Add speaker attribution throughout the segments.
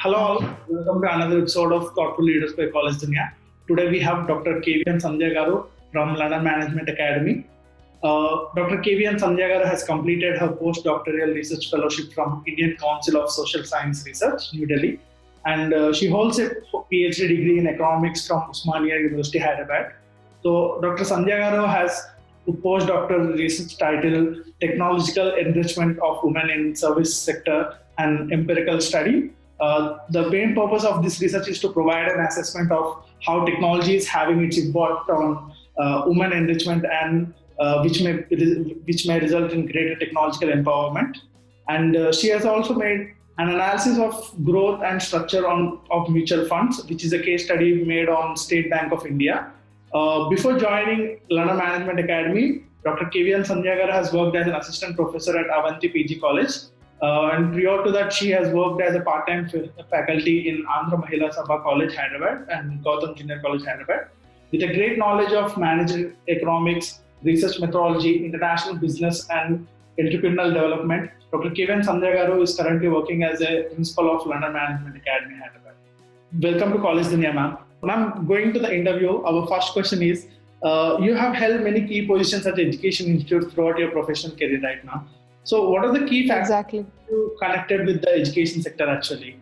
Speaker 1: Hello, all. Welcome to another episode of Thoughtful Leaders by College Dunia. Today we have Dr. KVN Sandhya Garu from London Management Academy. Dr. KVN Sandhya Garu has completed her postdoctoral research fellowship from Indian Council of Social Science Research, New Delhi, and she holds a PhD degree in economics from Osmania University, Hyderabad. So, Dr. Sandhya Garu has a postdoctoral research titled Technological Enrichment of Women in Service Sector and Empirical Study. The main purpose of this research is to provide an assessment of how technology is having its impact on women enrichment and which may result in greater technological empowerment. And she has also made an analysis of growth and structure of mutual funds, which is a case study made on State Bank of India. Before joining London Management Academy, Dr. KVN Sandhya Garu has worked as an assistant professor at Avanti PG College. And prior to that, she has worked as a part-time faculty in Andhra Mahila Sabha College, Hyderabad, and Gautam Junior College, Hyderabad. With a great knowledge of management economics, research methodology, international business, and entrepreneurial development, Dr. KVN Sandhya Garu is currently working as a principal of London Management Academy, Hyderabad. Welcome to College Dunia, ma'am. Ma'am, going to the interview, our first question is, you have held many key positions at education institutes throughout your professional career right now. So what are the key factors you connected with the education sector actually?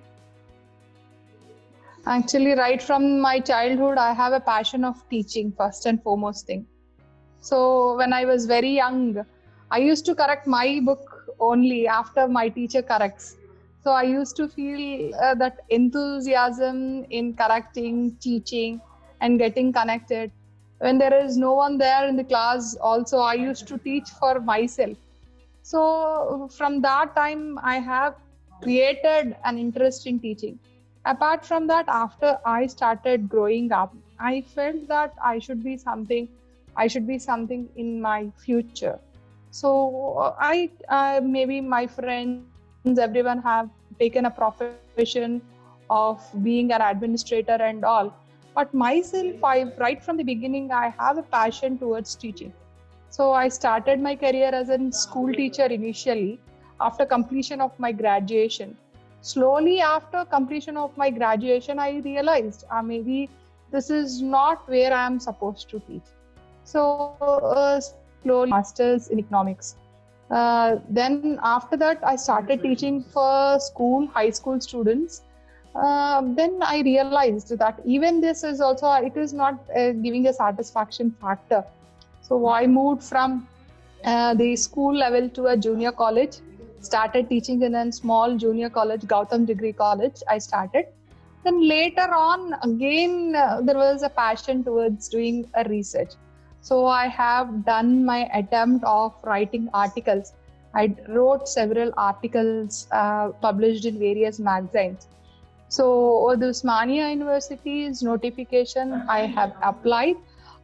Speaker 2: Actually, right from my childhood, I have a passion of teaching, first and foremost thing. So when I was very young, I used to correct my book only after my teacher corrects. So I used to feel that enthusiasm in correcting, teaching, and getting connected. When there is no one there in the class, also I used to teach for myself. So from that time, I have created an interest in teaching. Apart from that, after I started growing up, I felt that I should be something in my future. So maybe my friends, everyone have taken a profession of being an administrator and all. But myself, right from the beginning, I have a passion towards teaching. So I started my career as a school teacher initially after completion of my graduation. Slowly after completion of my graduation, I realized maybe this is not where I am supposed to teach. So slowly masters in economics. Then after that, I started teaching for high school students. Then I realized that even this is also, it is not giving a satisfaction factor. So I moved from the school level to a junior college, started teaching in a small junior college, Gautam Degree College, I started. Then later on, again, there was a passion towards doing a research. So I have done my attempt of writing articles. I wrote several articles published in various magazines. So the Osmania University's notification, I have applied.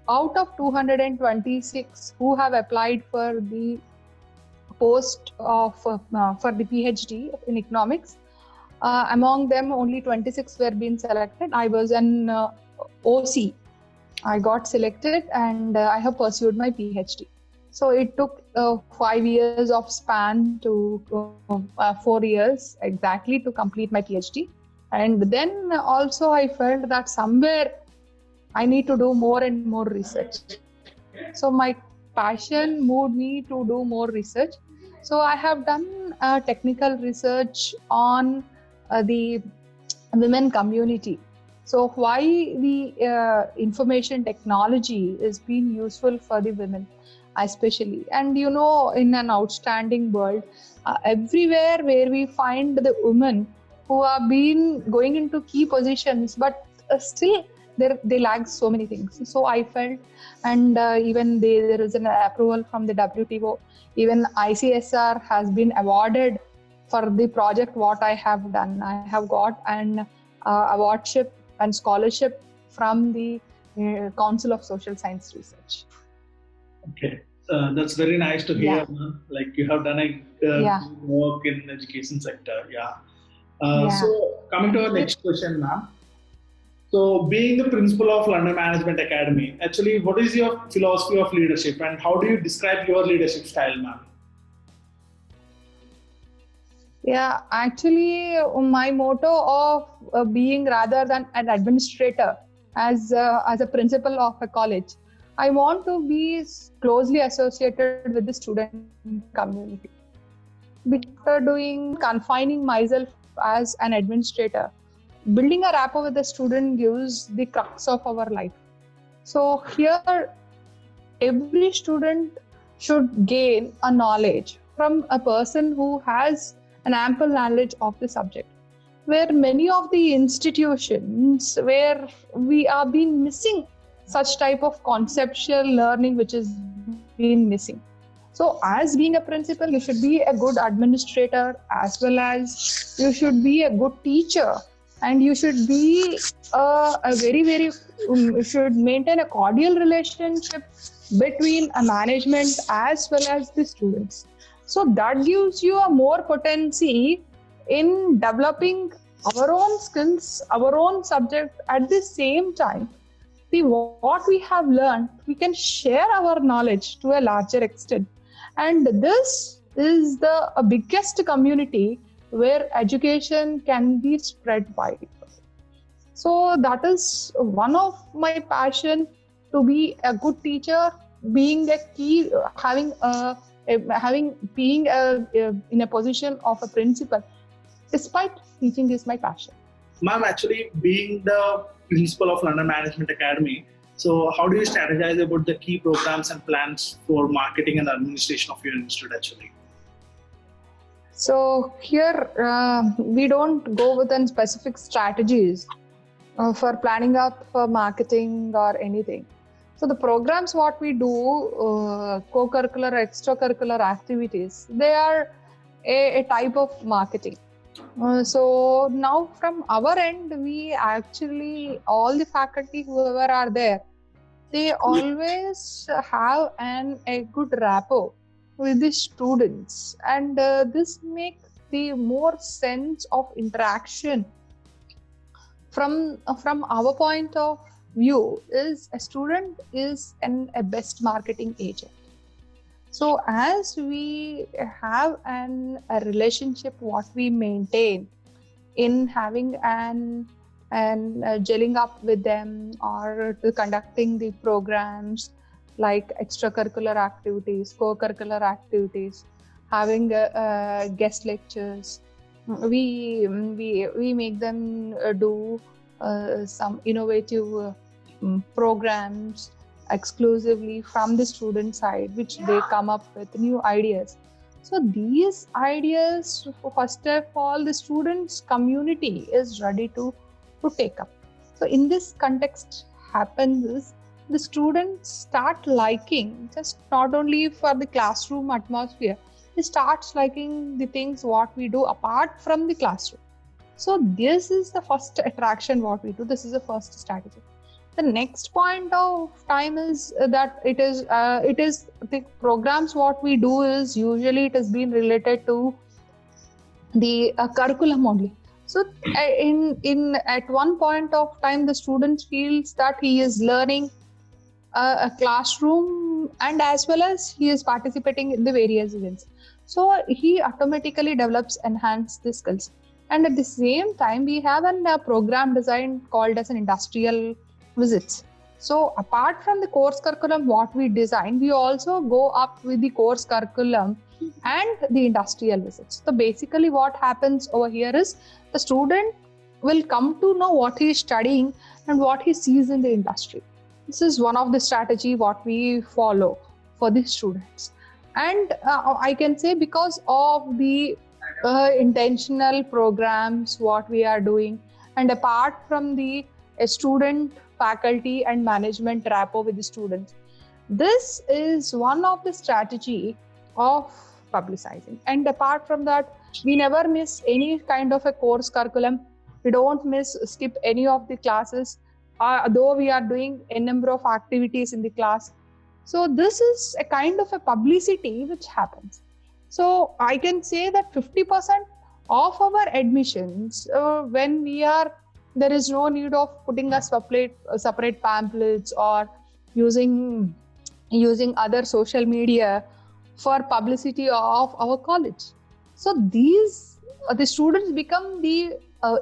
Speaker 2: Out of 226 who have applied for the post of for the PhD in economics, among them only 26 were being selected. I was an OC. I got selected and I have pursued my PhD. So it took 5 years of span to 4 years exactly to complete my PhD. And then also I felt that somewhere I need to do more and more research. So my passion moved me to do more research. So I have done technical research on the women community. So why the information technology is being useful for the women, especially. And in an outstanding world, everywhere where we find the women who have been going into key positions, but still they lack so many things. So I felt, and even there is an approval from the WTO. Even ICSR has been awarded for the project what I have done. I have got an awardship and scholarship from the Council of Social Science Research.
Speaker 1: Okay, that's very nice to hear. Yeah. Like you have done a good work in education sector. So coming to our next question, ma'am. So being the principal of London Management Academy, actually, what is your philosophy of leadership and how do you describe your leadership style, ma'am?
Speaker 2: Yeah, actually, my motto of being rather than an administrator as a principal of a college, I want to be closely associated with the student community. After doing confining myself as an administrator, building a rapport with the student gives the crux of our life. So here, every student should gain a knowledge from a person who has an ample knowledge of the subject, where many of the institutions where we are been missing such type of conceptual learning which is been missing. So as being a principal, you should be a good administrator as well as you should be a good teacher, and you should be a very you should maintain a cordial relationship between a management as well as the students. So that gives you a more potency in developing our own skills, our own subject. At the same time, what we have learned, we can share our knowledge to a larger extent. And this is the biggest community where education can be spread wide. So that is one of my passion, to be a good teacher, being a key, being in a position of a principal. Despite teaching is my passion.
Speaker 1: Ma'am, actually being the principal of London Management Academy, so how do you strategize about the key programs and plans for marketing and administration of your institute actually?
Speaker 2: So here we don't go with any specific strategies for planning up for marketing or anything. So the programs what we do, co-curricular, extracurricular activities, they are a type of marketing. So now from our end, we actually, all the faculty, whoever are there, they always have a good rapport with the students, and this makes the more sense of interaction. From our point of view, is a student is a best marketing agent. So as we have a relationship, what we maintain in having and gelling up with them, or to conducting the programs like extracurricular activities, co-curricular activities, having guest lectures, we make them do some innovative programs exclusively from the student side, which they come up with new ideas. So these ideas, first of all, the students community is ready to take up. So in this context happens is the students start liking, just not only for the classroom atmosphere, they starts liking the things what we do apart from the classroom. So this is the first attraction what we do. This is the first strategy. The next point of time is that it is the programs what we do is usually it has been related to the curriculum only. So in at one point of time, the student feels that he is learning a classroom, and as well as he is participating in the various events. So he automatically develops enhanced the skills. And at the same time, we have a program design called as an industrial visits. So apart from the course curriculum what we design, we also go up with the course curriculum and the industrial visits. So basically what happens over here is the student will come to know what he is studying and what he sees in the industry. This is one of the strategy what we follow for the students. And I can say because of the intentional programs what we are doing, and apart from the student, faculty and management rapport with the students, this is one of the strategy of publicizing. And apart from that, we never miss any kind of a course curriculum. We don't skip any of the classes, though we are doing a number of activities in the class. So this is a kind of a publicity which happens. So I can say that 50% of our admissions, when there is no need of putting a separate pamphlets or using other social media for publicity of our college. So these the students become the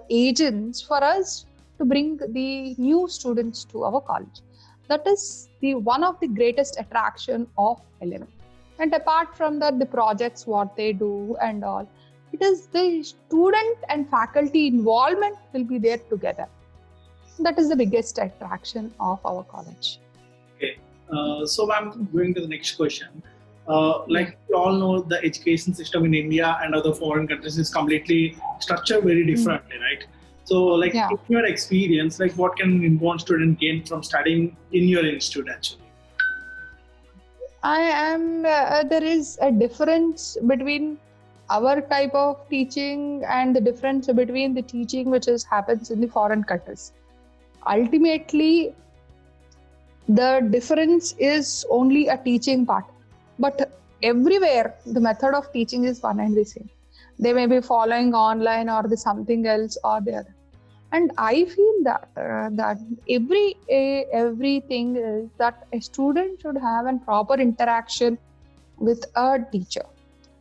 Speaker 2: agents for us to bring the new students to our college. That is the one of the greatest attraction of LMA. And apart from that, the projects, what they do and all, it is the student and faculty involvement will be there together. That is the biggest attraction of our college.
Speaker 1: Okay. So I'm going to the next question. Like we all know, the education system in India and other foreign countries is completely structured very differently, right? So, like in your experience, like what can an inbound student gain from studying in your institute actually?
Speaker 2: There is a difference between our type of teaching and the difference between the teaching which happens in the foreign countries. Ultimately, the difference is only a teaching part, but everywhere the method of teaching is one and the same. They may be following online or the something else or the other. And I feel that everything is that a student should have a proper interaction with a teacher.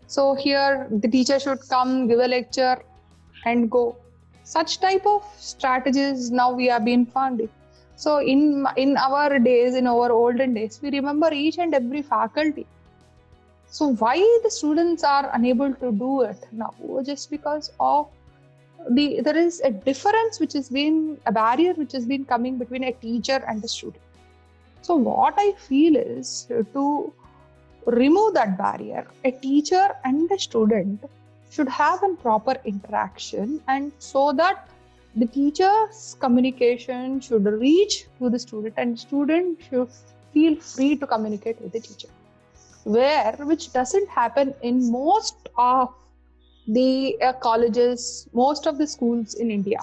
Speaker 2: So here the teacher should come, give a lecture and go. Such type of strategies now we have been founding. So in our days, in our olden days, we remember each and every faculty. So why the students are unable to do it now? Just because of there is a difference which has been a barrier which has been coming between a teacher and a student. So what I feel is to remove that barrier. A teacher and a student should have a proper interaction, and so that the teacher's communication should reach to the student and student should feel free to communicate with the teacher, which doesn't happen in most of the colleges, most of the schools in India.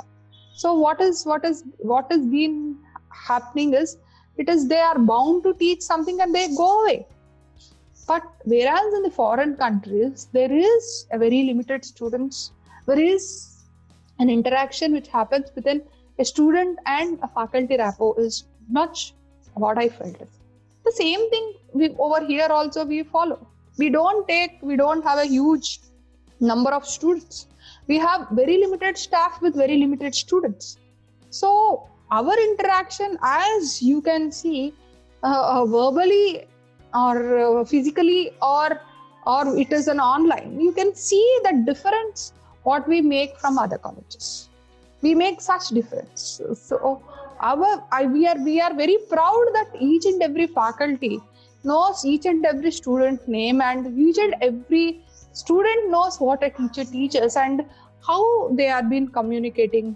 Speaker 2: So what has been happening is they are bound to teach something and they go away. But whereas in the foreign countries, there is a very limited students, there is an interaction which happens within a student and a faculty rapport is much what I felt. The same thing over here also we follow. We don't have a huge number of students. We have very limited staff with very limited students. So our interaction, as you can see, verbally or physically or it is an online, you can see the difference what we make from other colleges. We make such difference. So we are very proud that each and every faculty knows each and every student name, and each and every student knows what a teacher teaches and how they have been communicating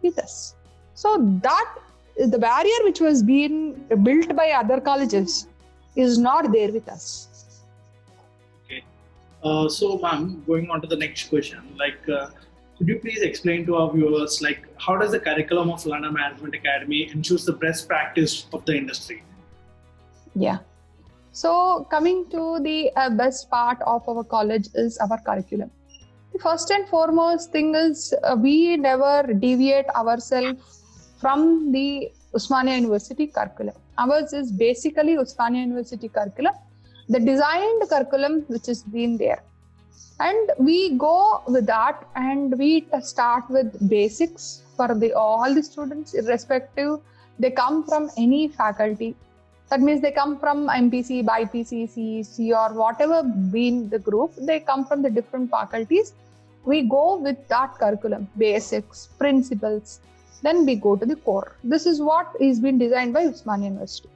Speaker 2: with us. So that the barrier which was being built by other colleges is not there with us.
Speaker 1: Okay. So ma'am, going on to the next question, could you please explain to our viewers, how does the curriculum of Learner Management Academy ensures the best practice of the industry?
Speaker 2: Yeah. So coming to the best part of our college is our curriculum. The first and foremost thing is we never deviate ourselves from the Osmania University curriculum. Ours is basically Osmania University curriculum, the designed curriculum which has been there. And we go with that and we start with basics for all the students, irrespective they come from any faculty. That means they come from MPC, BIPC, CEC or whatever been the group, they come from the different faculties. We go with that curriculum, basics, principles, then we go to the core. This is what is been designed by Osmania University.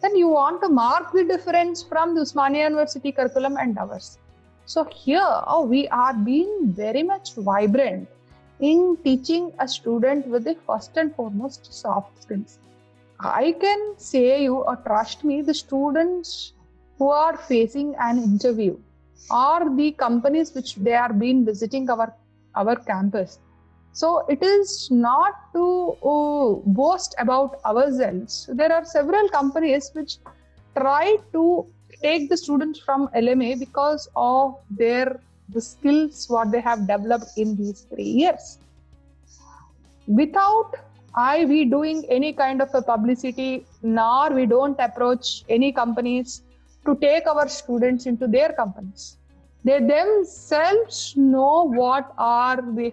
Speaker 2: Then you want to mark the difference from the Osmania University curriculum and ours. So here we are being very much vibrant in teaching a student with the first and foremost soft skills. I can say you or trust me, the students who are facing an interview or the companies which they are been visiting our campus. So it is not to boast about ourselves. There are several companies which try to take the students from LMA because of the skills what they have developed in these 3 years. Without we doing any kind of a publicity, nor we don't approach any companies to take our students into their companies. They themselves know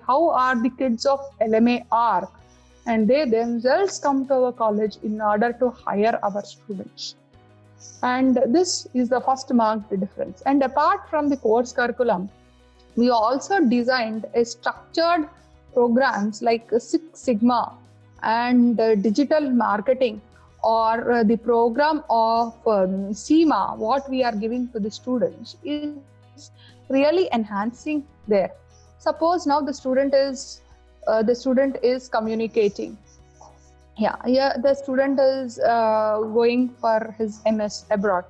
Speaker 2: how are the kids of LMA are, and they themselves come to our college in order to hire our students. And this is the first marked difference. And apart from the course curriculum, we also designed a structured programs like Six Sigma and digital marketing, or the program of SEMA. What we are giving to the students is really enhancing there. Suppose now the student is communicating. The student is going for his MS abroad.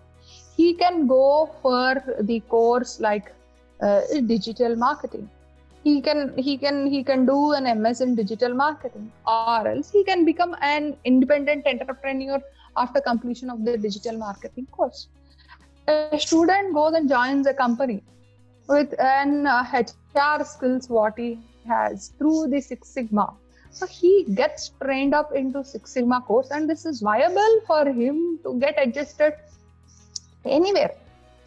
Speaker 2: He can go for the course like digital marketing. He can do an MS in digital marketing, or else he can become an independent entrepreneur after completion of the digital marketing course. A student goes and joins a company with an HR skills what he has through the Six Sigma. So he gets trained up into Six Sigma course, and this is viable for him to get adjusted anywhere.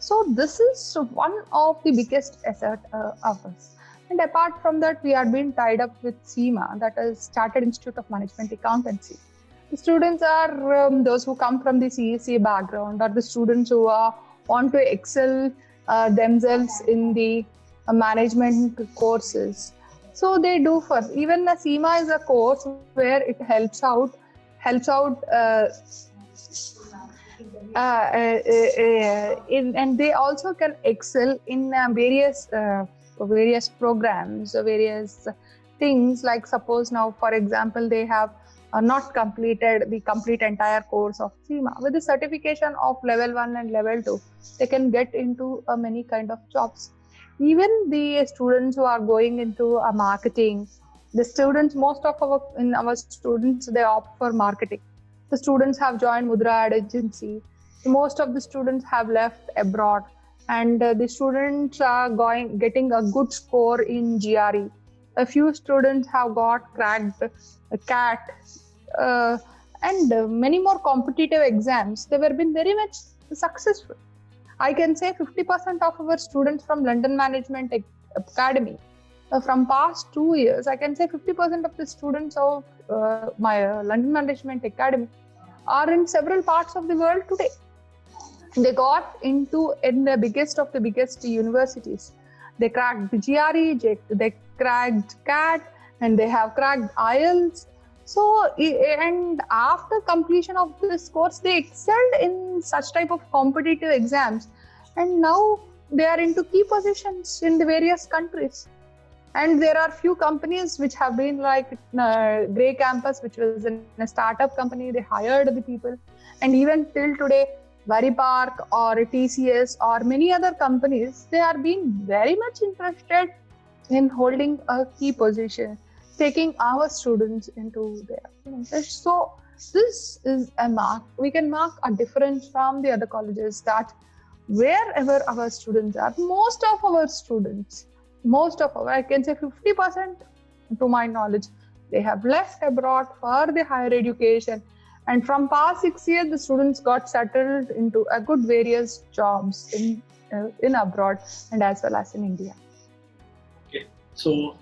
Speaker 2: So this is one of the biggest asset of us. And apart from that, we are being tied up with SEMA, that is Chartered Institute of Management Accountancy. The students are those who come from the CSE background, or the students who want to excel themselves in the management courses. So they do first. Even the SEMA is a course where it helps out and they also can excel in various programs, various things. Like suppose now, for example, they have not completed the complete entire course of SEMA. With the certification of level 1 and level 2, they can get into many kind of jobs. Even the students who are going into marketing, most of our students, they opt for marketing. The students have joined Mudra Ad Agency. Most of the students have left abroad, and the students are getting a good score in GRE. A few students have cracked CAT and many more competitive exams. They have been very much successful. I can say 50% of our students from London Management Academy, from past 2 years, I can say 50% of the students of my London Management Academy are in several parts of the world today. They got in the biggest of the biggest universities. They cracked the GRE, they cracked CAT, and they have cracked IELTS. So, and after completion of this course, they excelled in such type of competitive exams, and now they are into key positions in the various countries. And there are few companies which have been like Grey Campus, which was a startup company. They hired the people, and even till today, Varipark or TCS or many other companies, they are being very much interested in holding a key position, taking our students into their interest. So this is a mark. We can mark a difference from the other colleges, that wherever our students are, most of our, I can say 50% to my knowledge, they have left abroad for the higher education. And from past 6 years, the students got settled into a good various jobs in abroad and as well as in India.
Speaker 1: Okay. So,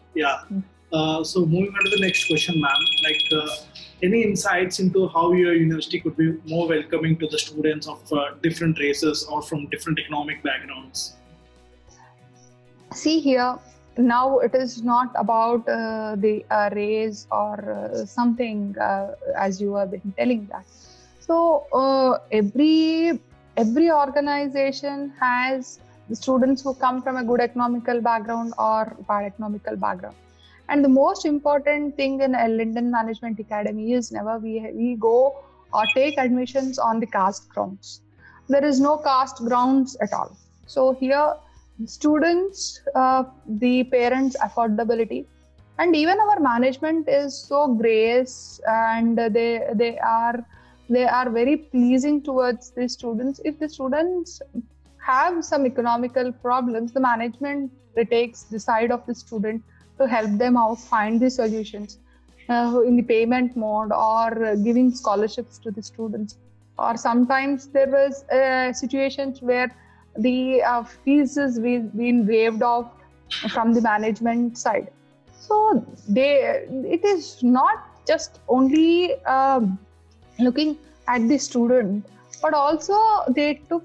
Speaker 1: so moving on to the next question, ma'am, any insights into how your university could be more welcoming to the students of different races or from different economic backgrounds?
Speaker 2: See here, now it is not about the race or something, as you have been telling that. So every organization has students who come from a good economical background or bad economical background. And the most important thing in a London Management Academy is never we go or take admissions on the caste grounds. There is no caste grounds at all. So here, students, the parents' affordability, and even our management is so gracious, and they are very pleasing towards the students. If the students have some economical problems, the management takes the side of the student to help them out find the solutions in the payment mode, or giving scholarships to the students. Or sometimes there was situations where the fees is been waived off from the management side. So it is not just only looking at the student, but also they took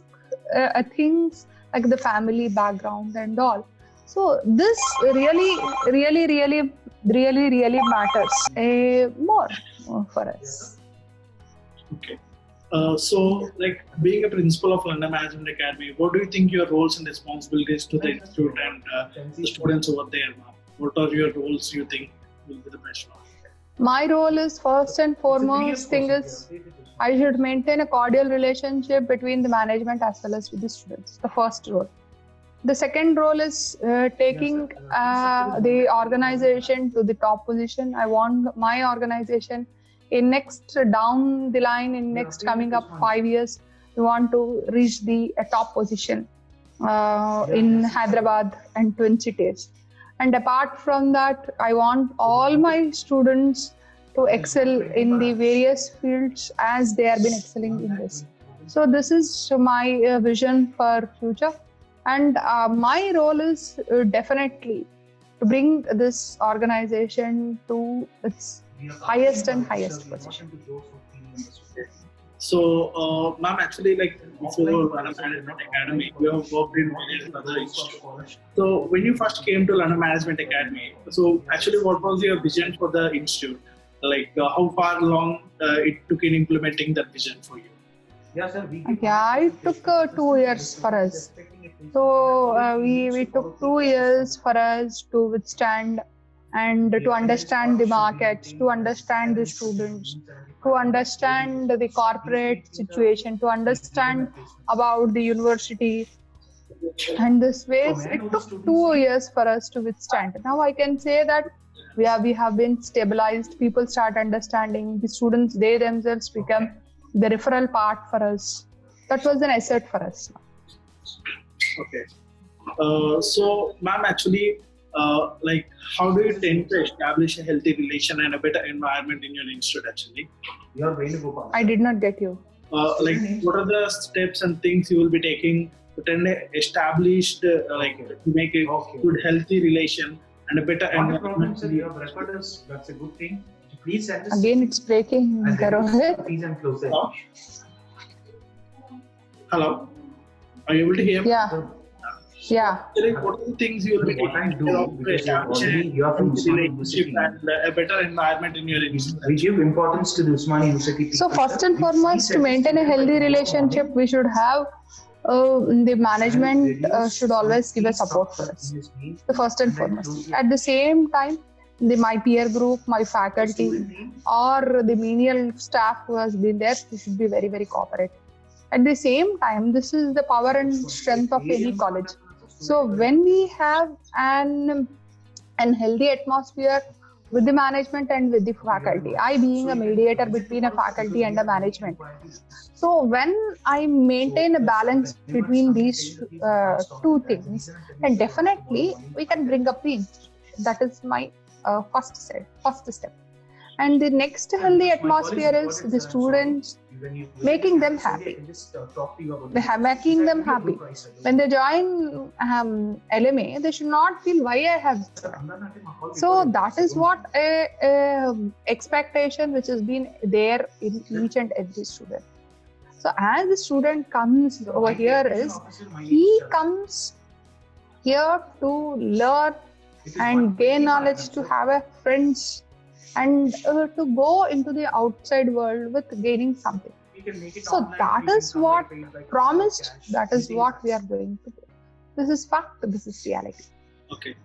Speaker 2: things like the family background and all. So this really matters more for us.
Speaker 1: Okay. So, like being a principal of London Management Academy, what do you think your roles and responsibilities to the institute and the students over there, ma'am? What are your roles you think will be the best one?
Speaker 2: My role is first and foremost thing is I should maintain a cordial relationship between the management as well as with the students. The first role. The second role is taking the organization to the top position. I want my organization in next down the line in next coming up 5 years, we want to reach the top position in Hyderabad and Twin Cities. And apart from that, I want all my students to excel in the various fields as they have been excelling in this. So this is my vision for future. And my role is definitely to bring this organization to its highest and highest position.
Speaker 1: So, ma'am, actually, like before London Management Academy, you have worked in various other institutes. So, when you first came to London Management Academy, so actually, what was your vision for the institute? Like, how far long it took in implementing that vision for you?
Speaker 2: Yeah, it took 2 years for us. So we took 2 years for us to withstand and to understand the market, to understand the students, to understand the corporate situation, to understand about the university. And this ways, it took 2 years for us to withstand. Now I can say that we have been stabilized. People start understanding. The students, they themselves become the referral part for us. That was an asset for us.
Speaker 1: Okay. So, ma'am, actually, like, how do you tend to establish a healthy relation and a better environment in your institute? Actually,
Speaker 2: I did not get you.
Speaker 1: Like, what are the steps and things you will be taking to tend to establish, like, to make a good, healthy relation and a better environment?
Speaker 3: That's a good thing. Please send us.
Speaker 2: Again, it's breaking.
Speaker 3: Please and close it.
Speaker 1: Hello, are you able to hear me?
Speaker 2: Yeah. Yeah.
Speaker 1: Like, what are the things you will be
Speaker 3: What I
Speaker 1: taking
Speaker 3: do,
Speaker 1: care of to
Speaker 3: because
Speaker 1: establish
Speaker 3: you are from Usmani
Speaker 1: relationship
Speaker 3: University.
Speaker 1: and a better environment in your institute?
Speaker 3: We give importance to the Usmani University.
Speaker 2: So first and foremost, to maintain a healthy relationship, we should have the management should always give a support for us. The first and foremost. At the same time, my peer group, my faculty, or the menial staff who has been there, we should be very, very cooperative. At the same time, this is the power and strength of any college. So when we have an healthy atmosphere with the management and with the faculty, I being a mediator between a faculty and a management. So when I maintain a balance between these two things, then definitely we can bring up the institute. That is my first step. And the next healthy atmosphere is the students making them happy. Making them happy. When they join LMA, they should not feel why I have joined. So that is what a expectation which has been there in each and every student. So as the student comes over here he comes here to learn and gain knowledge, to have a friends, and to go into the outside world with gaining something. So that is what promised, that is what we are going to do. This is fact, this is reality.
Speaker 1: Okay.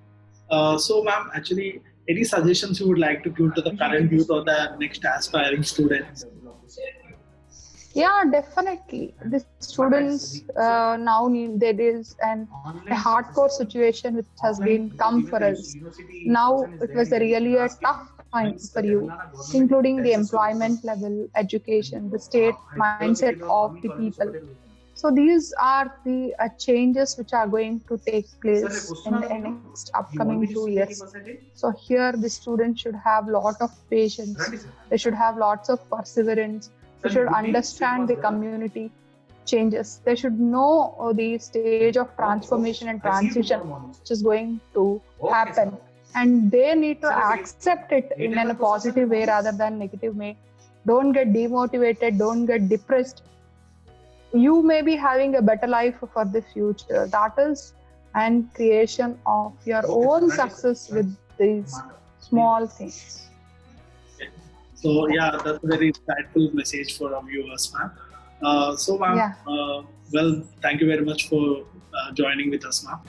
Speaker 1: So, ma'am, actually, any suggestions you would like to give to the current youth or the next aspiring students?
Speaker 2: Yeah, definitely. The students now need, there is a hardcore situation which has been come for us. Now it was really a tough time for you, including the employment level, education, the state mindset of the people. So these are the changes which are going to take place in the next upcoming 2 years. So here the students should have lot of patience. They should have lots of perseverance. They should understand the community. changes. They should know the stage of transformation and transition which is going to happen. And they need to accept it in a positive way rather than negative way. Don't get demotivated, don't get depressed. You may be having a better life for the future. That is and creation of your own success with these small things.
Speaker 1: So yeah, that's a very insightful message for our viewers, ma'am. So ma'am, well, thank you very much for joining with us, ma'am.